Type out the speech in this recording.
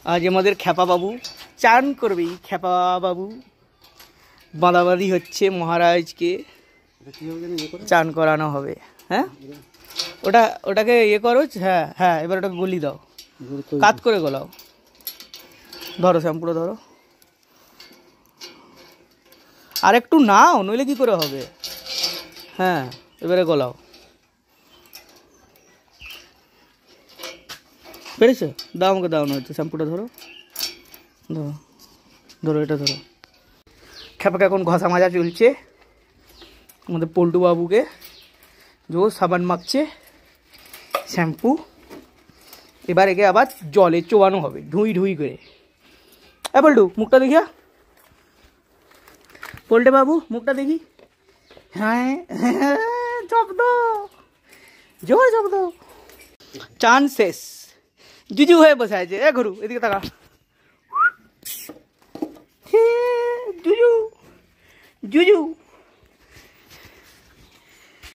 আজ আমাদের খ্যাপা বাবু চান করবে। খ্যাপা বাবু বাঁধাবাঁধি হচ্ছে, মহারাজকে চান করানো হবে। হ্যাঁ ওটাকে ইয়ে করো। হ্যাঁ হ্যাঁ, এবার ওটাকে গলি দাও, কাত করে গলাও। ধরো শ্যাম্পুটা ধরো, আর একটু নাও, নইলে কি করে হবে। হ্যাঁ এবারে গলাও, পেরেছো? দাও আমাকে, দাও, নয়তো শ্যাম্পুটা ধরো, ধরো ধরো, এটা ধরো। খ্যাপাকে এখন ঘষা মাজা চলছে আমাদের পল্টু বাবুকে, जो সাবান মাখছে, শ্যাম্পু। এবার একে আবার জলে চোবানো হবে ঢুই ঢুই করে। পল্টু মুখটা দেখিয়া, পল্টে বাবু মুখটা দেখি। হ্যাঁ শব্দ, জোর শব্দ। চান শেষ, জুজু হয়ে বসে আছে। ঘুরু এদিকে তাকা, জুজু জুজু।